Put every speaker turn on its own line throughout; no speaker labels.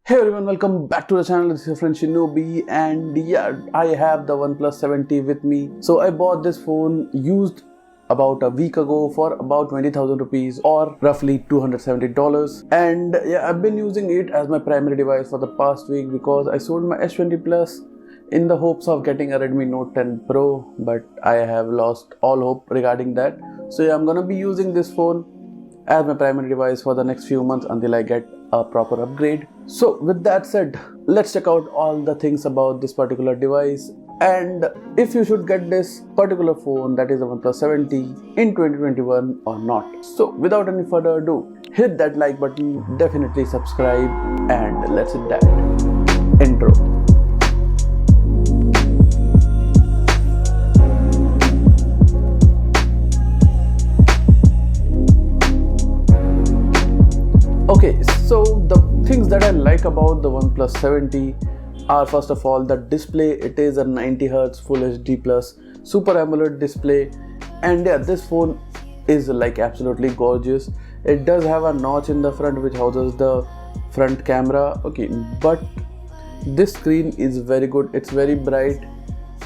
Hey everyone, welcome back to the channel. This is your friend Shinobi, and yeah, I have the OnePlus 7T with me. So I bought this phone used about a week ago for about 20,000 rupees or roughly $270. And yeah, I've been using it as my primary device for the past week because I sold my S20 Plus in the hopes of getting a Redmi Note 10 Pro, but I have lost all hope regarding that. So yeah, I'm gonna be using this phone as my primary device for the next few months until I get a proper upgrade. So with that said, let's check out all the things about this particular device and if you should get this particular phone, that is the OnePlus 7T, in 2021 or not. So without any further ado, hit that like button, definitely subscribe, and let's hit that intro. Okay, so the things that I like about the OnePlus 7T are, first of all, the display. It is a 90Hz Full HD Plus Super AMOLED display, and yeah, this phone is like absolutely gorgeous. It does have a notch in the front which houses the front camera, okay, but this screen is very good. It's very bright,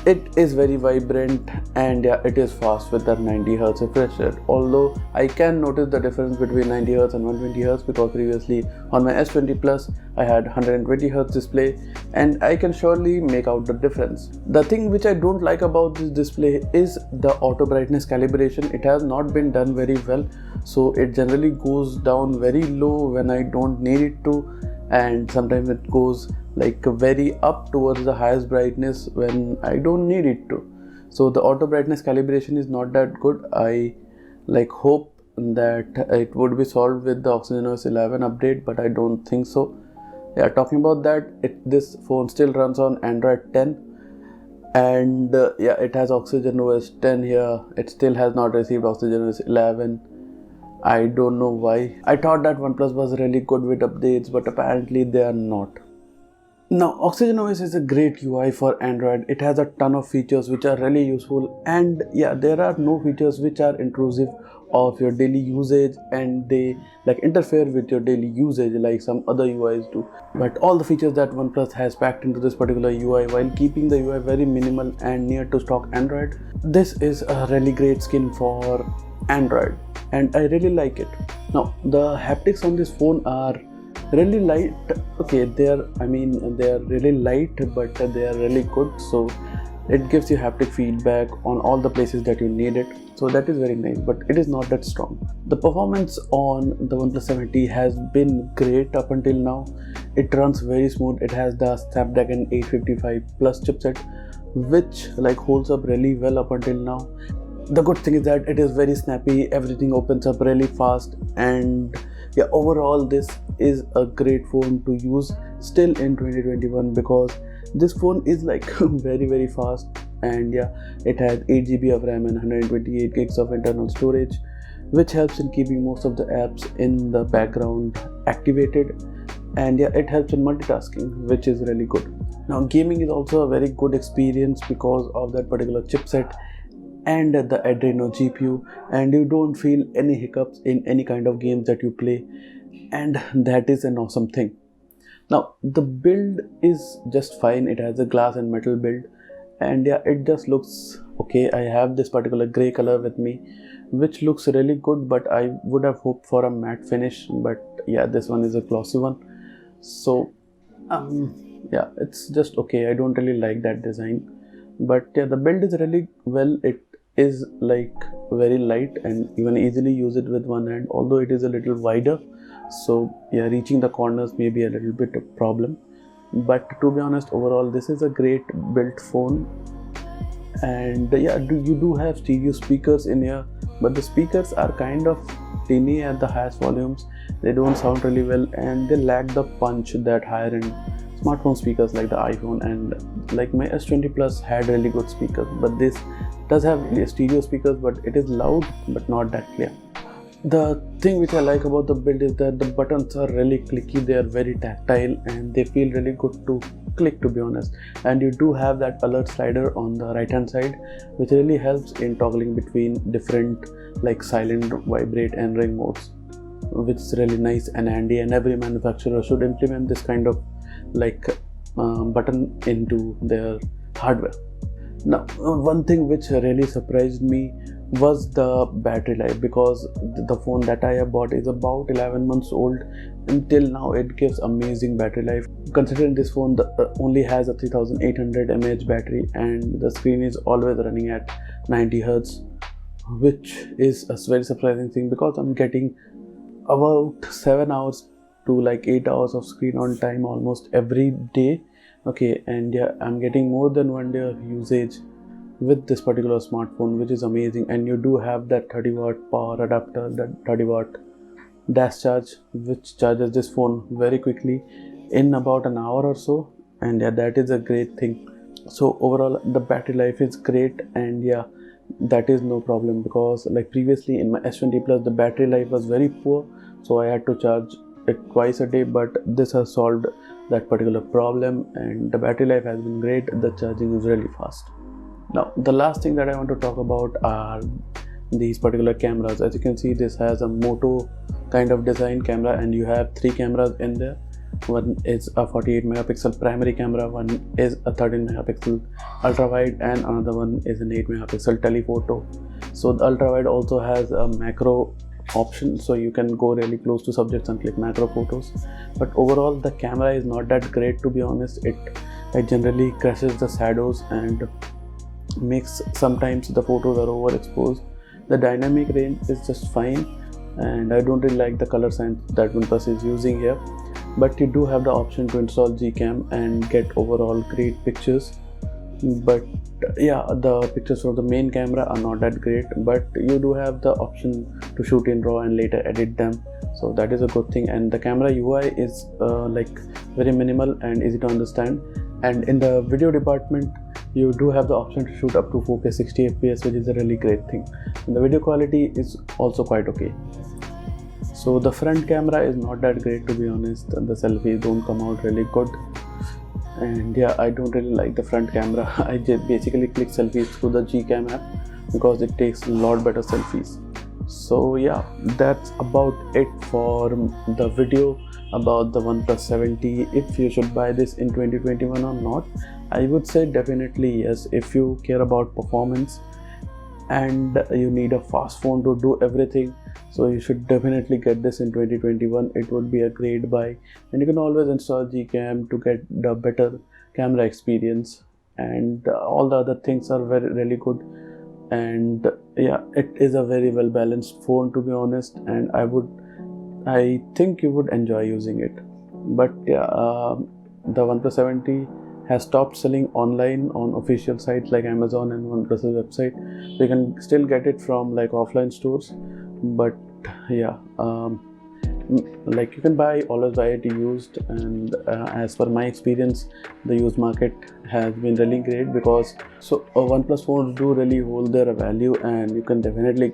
it is very vibrant, and yeah, it is fast with that 90Hz refresh rate. Although I can notice the difference between 90Hz and 120Hz because previously on my S20 Plus I had 120Hz display, and I can surely make out the difference. The thing which I don't like about this display is the auto brightness calibration. It has not been done very well, so it generally goes down very low when I don't need it to, and sometimes it goes like very up towards the highest brightness when I don't need it to. So the auto brightness calibration is not that good. I hope that it would be solved with the OxygenOS 11 update, but I don't think so. Yeah, talking about that, this phone still runs on Android 10, and yeah, it has OxygenOS 10 here. It still has not received OxygenOS 11. I don't know why. I thought that OnePlus was really good with updates, but apparently they are not. Now, OxygenOS is a great UI for Android. It has a ton of features which are really useful, and yeah, there are no features which are intrusive of your daily usage and they interfere with your daily usage like some other UIs do. But all the features that OnePlus has packed into this particular UI while keeping the UI very minimal and near to stock Android, this is a really great skin for Android, and I really like it. Now, the haptics on this phone are really light. Okay, they are really light, but they are really good, so it gives you haptic feedback on all the places that you need it, so that is very nice, but it is not that strong. The performance on the OnePlus 7T has been great up until now. It runs very smooth. It has the Snapdragon 855 Plus chipset, which holds up really well up until now. The good thing is that it is very snappy, everything opens up really fast, and yeah, overall this is a great phone to use still in 2021 because this phone is very fast, and yeah, it has 8GB of RAM and 128 gigs of internal storage, which helps in keeping most of the apps in the background activated, and yeah, it helps in multitasking, which is really good. Now, gaming is also a very good experience because of that particular chipset and the Adreno GPU, and you don't feel any hiccups in any kind of games that you play, and that is an awesome thing. Now, the build is just fine. It has a glass and metal build, and yeah, it just looks okay. I have this particular gray color with me which looks really good, but I would have hoped for a matte finish, but yeah, this one is a glossy one, so yeah, it's just okay. I don't really like that design, but yeah, the build is really well. It is very light and you can easily use it with one hand, although it is a little wider, so yeah, reaching the corners may be a little bit of problem, but to be honest, overall this is a great built phone. And yeah, you do have stereo speakers in here, but the speakers are kind of tiny at the highest volumes. They don't sound really well, and they lack the punch that higher end smartphone speakers like the iPhone and my S20 Plus had really good speakers, but this does have stereo speakers, but it is loud but not that clear. The thing which I like about the build is that the buttons are really clicky. They are very tactile and they feel really good to click, to be honest, and you do have that alert slider on the right hand side which really helps in toggling between different silent, vibrate and ring modes. which is really nice and handy, and every manufacturer should implement this kind of like button into their hardware. Now, one thing which really surprised me was the battery life, because the phone that I have bought is about 11 months old. Until now it gives amazing battery life, considering this phone only has a 3800 mAh battery and the screen is always running at 90 Hz, which is a very surprising thing, because I'm getting about 7 hours to like 8 hours of screen on time almost every day. Okay, and yeah, I'm getting more than 1 day of usage with this particular smartphone, which is amazing. And you do have that 30-watt power adapter, that 30-watt dash charge, which charges this phone very quickly in about an hour or so, and yeah, that is a great thing. So overall the battery life is great, and yeah, that is no problem, because like previously in my S20 Plus the battery life was very poor, so I had to charge it twice a day, but this has solved that particular problem and the battery life has been great. The charging is really fast. Now the last thing that I want to talk about are these particular cameras. As you can see, this has a Moto kind of design camera, and you have 3 cameras in there. One is a 48 megapixel primary camera, one is a 13 megapixel ultra wide, and another one is an 8 megapixel telephoto. So the ultra wide also has a macro option, so you can go really close to subjects and click macro photos. But overall the camera is not that great, to be honest. It generally crashes the shadows and makes sometimes the photos are overexposed. The dynamic range is just fine, and I don't really like the color science that OnePlus is using here. But you do have the option to install Gcam and get overall great pictures. But yeah, the pictures from the main camera are not that great, but you do have the option to shoot in RAW and later edit them, so that is a good thing. And the camera UI is like very minimal and easy to understand. And in the video department, you do have the option to shoot up to 4K 60 fps, which is a really great thing. And the video quality is also quite okay. So the front camera is not that great, to be honest, and the selfies don't come out really good. And yeah, I don't really like the front camera. I just basically click selfies through the Gcam app because it takes a lot better selfies. So yeah, that's about it for the video about the OnePlus 7T. If you should buy this in 2021 or not, I would say definitely yes. If you care about performance and you need a fast phone to do everything, so you should definitely get this in 2021. It would be a great buy, and you can always install Gcam to get the better camera experience, and all the other things are really good. And yeah, it is a very well balanced phone, to be honest, and I think you would enjoy using it. But yeah, the OnePlus 7T has stopped selling online on official sites like Amazon and OnePlus's website. So you can still get it from like offline stores, but yeah, like you can always buy it used. And as per my experience, the used market has been really great, because OnePlus phones do really hold their value, and you can definitely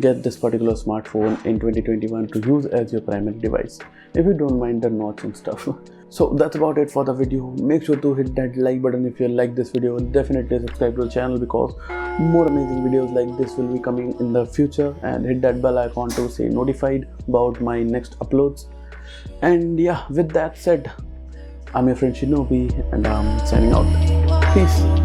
get this particular smartphone in 2021 to use as your primary device, if you don't mind the notch and stuff. So that's about it for the video. Make sure to hit that like button if you like this video. Definitely subscribe to the channel, because more amazing videos like this will be coming in the future, and hit that bell icon to stay notified about my next uploads. And yeah, with that said, I'm your friend Shinobi, and I'm signing out. Peace.